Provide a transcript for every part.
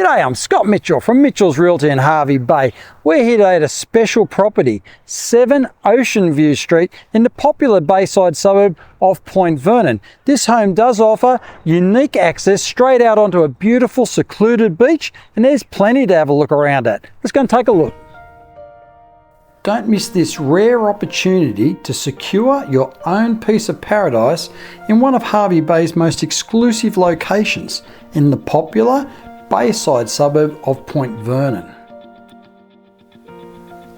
G'day, I'm Scott Mitchell from Mitchell's Realty in Hervey Bay. We're here today at a special property, 7 Oceanview Street in the popular bayside suburb of Point Vernon. This home does offer unique access straight out onto a beautiful secluded beach, and there's plenty to have a look around at. Let's go and take a look. Don't miss this rare opportunity to secure your own piece of paradise in one of Hervey Bay's most exclusive locations in the popular bayside suburb of Point Vernon.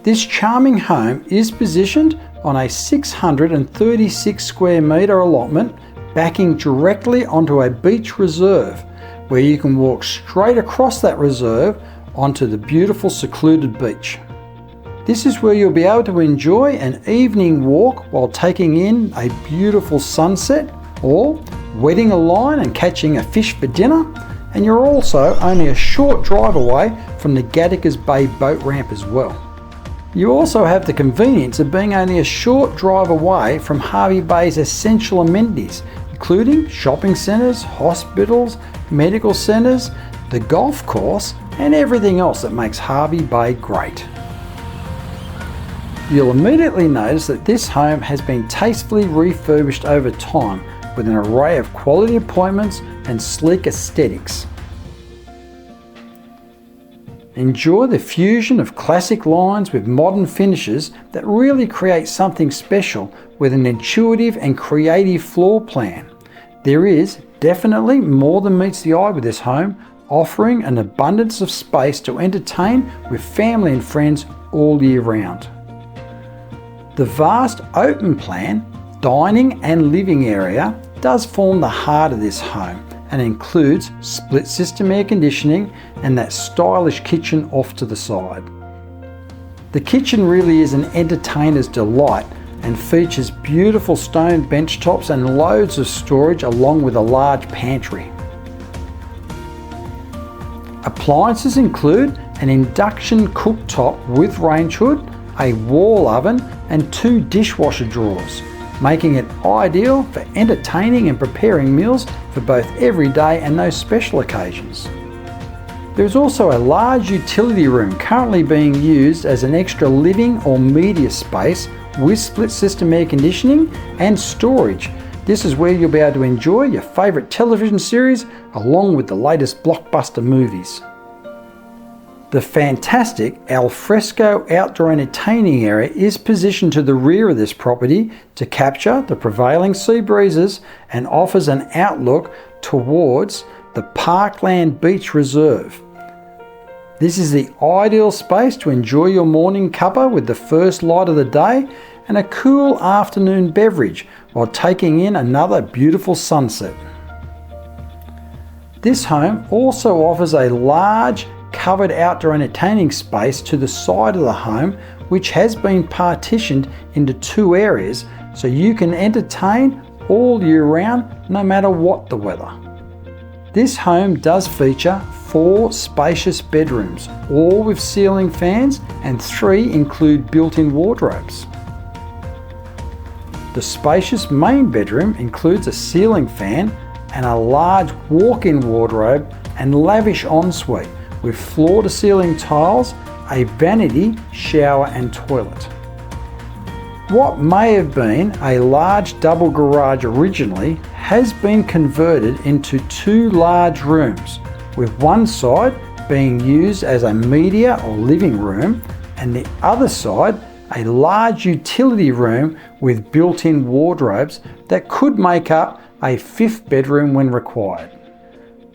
This charming home is positioned on a 636 square metre allotment backing directly onto a beach reserve, where you can walk straight across that reserve onto the beautiful secluded beach. This is where you'll be able to enjoy an evening walk while taking in a beautiful sunset, or wetting a line and catching a fish for dinner. And you're also only a short drive away from the Gatakers Bay boat ramp as well. You also have the convenience of being only a short drive away from Hervey Bay's essential amenities, including shopping centres, hospitals, medical centres, the golf course, and everything else that makes Hervey Bay great. You'll immediately notice that this home has been tastefully refurbished over time with an array of quality appointments and sleek aesthetics. Enjoy the fusion of classic lines with modern finishes that really create something special with an intuitive and creative floor plan. There is definitely more than meets the eye with this home, offering an abundance of space to entertain with family and friends all year round. The vast open plan, dining and living area does form the heart of this home and includes split system air conditioning and that stylish kitchen off to the side. The kitchen really is an entertainer's delight and features beautiful stone bench tops and loads of storage along with a large pantry. Appliances include an induction cooktop with range hood, a wall oven and 2 dishwasher drawers, making it ideal for entertaining and preparing meals for both everyday and those special occasions. There is also a large utility room currently being used as an extra living or media space with split system air conditioning and storage. This is where you'll be able to enjoy your favourite television series along with the latest blockbuster movies. The fantastic alfresco outdoor entertaining area is positioned to the rear of this property to capture the prevailing sea breezes and offers an outlook towards the Parkland Beach Reserve. This is the ideal space to enjoy your morning cuppa with the first light of the day and a cool afternoon beverage while taking in another beautiful sunset. This home also offers a large covered outdoor entertaining space to the side of the home, which has been partitioned into 2 areas so you can entertain all year round no matter what the weather. This home does feature 4 spacious bedrooms, all with ceiling fans, and 3 include built-in wardrobes. The spacious main bedroom includes a ceiling fan and a large walk-in wardrobe and lavish ensuite with floor-to-ceiling tiles, a vanity, shower and toilet. What may have been a large double garage originally has been converted into 2 large rooms, with one side being used as a media or living room and the other side a large utility room with built-in wardrobes that could make up a 5th bedroom when required.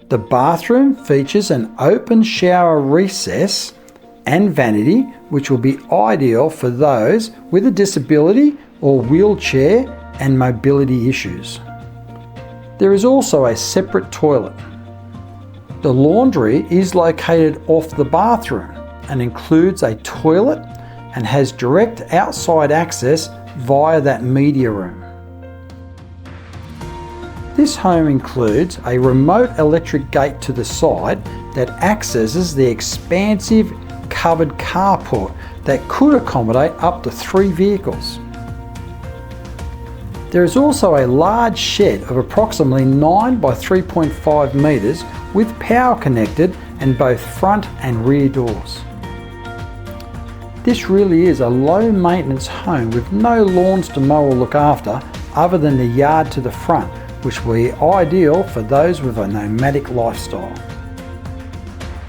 The bathroom features an open shower recess and vanity, which will be ideal for those with a disability or wheelchair and mobility issues. There is also a separate toilet. The laundry is located off the bathroom and includes a toilet and has direct outside access via that media room. This home includes a remote electric gate to the side that accesses the expansive covered carport that could accommodate up to 3 vehicles. There is also a large shed of approximately 9 by 3.5 metres with power connected and both front and rear doors. This really is a low maintenance home with no lawns to mow or look after other than the yard to the front, which will be ideal for those with a nomadic lifestyle.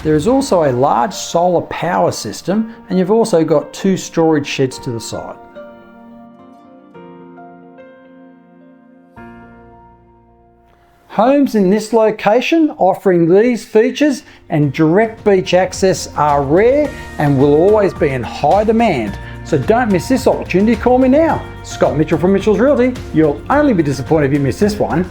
There is also a large solar power system, and you've also got 2 storage sheds to the side. Homes in this location offering these features and direct beach access are rare and will always be in high demand. So don't miss this opportunity. Call me now. Scott Mitchell from Mitchell's Realty. You'll only be disappointed if you miss this one.